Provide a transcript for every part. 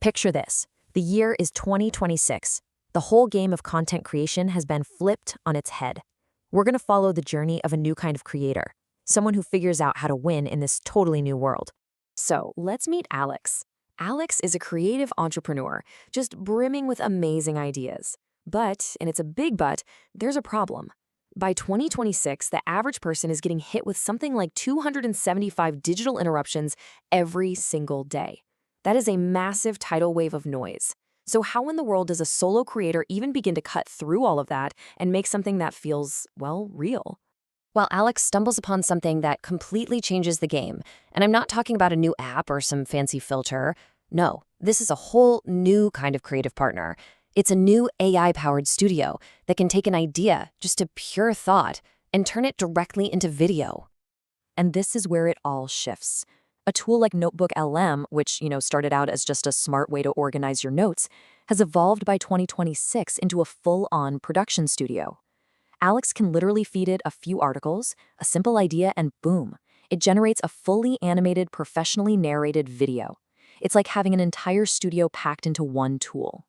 Picture this. The year is 2026. The whole game of content creation has been flipped on its head. We're going to follow the journey of a new kind of creator, someone who figures out how to win in this totally new world. So let's meet Alex. Alex is a creative entrepreneur, just brimming with amazing ideas. But, and it's a big but, there's a problem. By 2026, the average person is getting hit with something like 275 digital interruptions every single day. That is a massive tidal wave of noise. So how in the world does a solo creator even begin to cut through all of that and make something that feels, well, real? Well, Alex stumbles upon something that completely changes the game. And I'm not talking about a new app or some fancy filter. No, this is a whole new kind of creative partner. It's a new AI-powered studio that can take an idea, just a pure thought, and turn it directly into video. And this is where it all shifts. A tool like Notebook LM, which, started out as just a smart way to organize your notes, has evolved by 2026 into a full-on production studio. Alex can literally feed it a few articles, a simple idea, and boom, it generates a fully animated, professionally narrated video. It's like having an entire studio packed into one tool.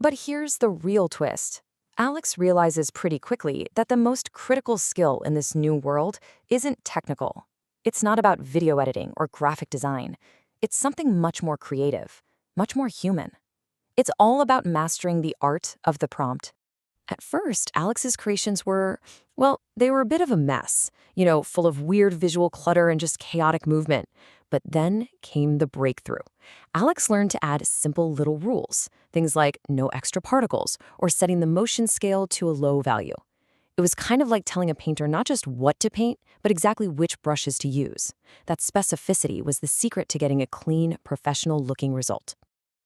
But here's the real twist. Alex realizes pretty quickly that the most critical skill in this new world isn't technical. It's not about video editing or graphic design. It's something much more creative, much more human. It's all about mastering the art of the prompt. At first, Alex's creations were, well, they were a bit of a mess, full of weird visual clutter and just chaotic movement. But then came the breakthrough. Alex learned to add simple little rules, things like no extra particles or setting the motion scale to a low value. It was kind of like telling a painter not just what to paint, but exactly which brushes to use. That specificity was the secret to getting a clean, professional-looking result.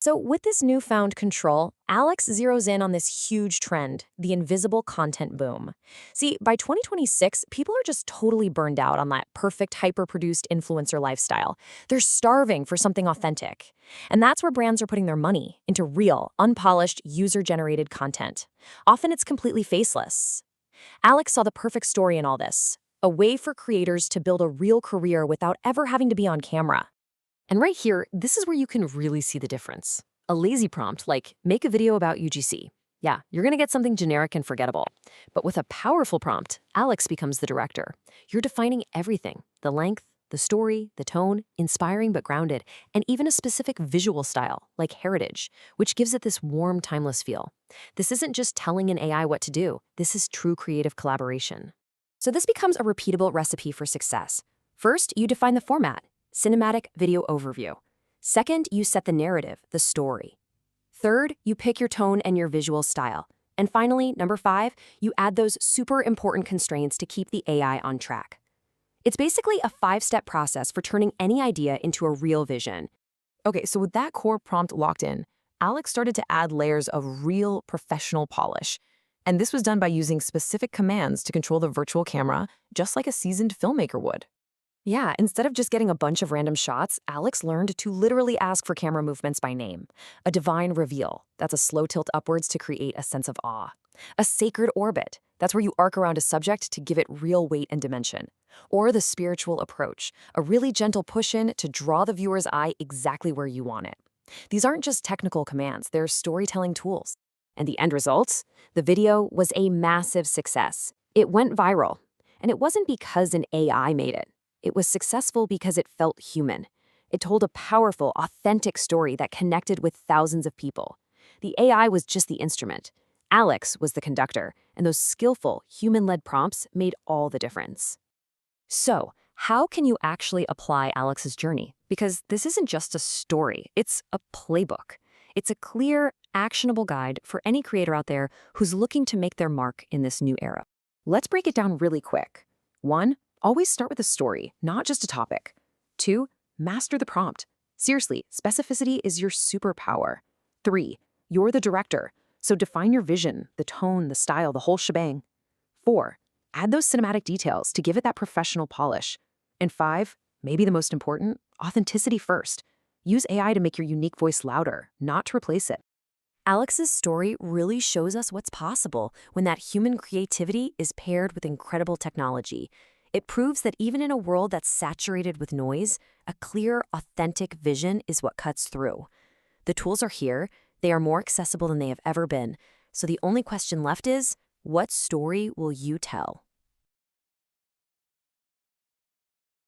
So with this newfound control, Alex zeroes in on this huge trend, the invisible content boom. See, by 2026, people are just totally burned out on that perfect, hyper-produced influencer lifestyle. They're starving for something authentic. And that's where brands are putting their money, into real, unpolished, user-generated content. Often it's completely faceless. Alex saw the perfect story in all this, a way for creators to build a real career without ever having to be on camera. And right here, this is where you can really see the difference. A lazy prompt like, make a video about UGC. Yeah, you're gonna get something generic and forgettable. But with a powerful prompt, Alex becomes the director. You're defining everything, the length, the story, the tone, inspiring but grounded, and even a specific visual style, like heritage, which gives it this warm, timeless feel. This isn't just telling an AI what to do. This is true creative collaboration. So this becomes a repeatable recipe for success. First, you define the format. Cinematic video overview. Second, you set the narrative, the story. Third, you pick your tone and your visual style. And finally, number 5, you add those super important constraints to keep the AI on track. It's basically a 5-step process for turning any idea into a real vision. Okay, so with that core prompt locked in, Alex started to add layers of real professional polish. And this was done by using specific commands to control the virtual camera, just like a seasoned filmmaker would. Yeah, instead of just getting a bunch of random shots, Alex learned to literally ask for camera movements by name. A divine reveal, that's a slow tilt upwards to create a sense of awe. A sacred orbit, that's where you arc around a subject to give it real weight and dimension. Or the spiritual approach, a really gentle push-in to draw the viewer's eye exactly where you want it. These aren't just technical commands, they're storytelling tools. And the end result? The video was a massive success. It went viral. And it wasn't because an AI made it. It was successful because it felt human. It told a powerful, authentic story that connected with thousands of people. The AI was just the instrument. Alex was the conductor, and those skillful, human-led prompts made all the difference. So, how can you actually apply Alex's journey? Because this isn't just a story, it's a playbook. It's a clear, actionable guide for any creator out there who's looking to make their mark in this new era. Let's break it down really quick. 1, always start with a story, not just a topic. 2, master the prompt. Seriously, specificity is your superpower. 3, you're the director, so define your vision, the tone, the style, the whole shebang. 4, add those cinematic details to give it that professional polish. And 5, maybe the most important, authenticity first. Use AI to make your unique voice louder, not to replace it. Alex's story really shows us what's possible when that human creativity is paired with incredible technology. It proves that even in a world that's saturated with noise, a clear, authentic vision is what cuts through. The tools are here, they are more accessible than they have ever been. So the only question left is, what story will you tell?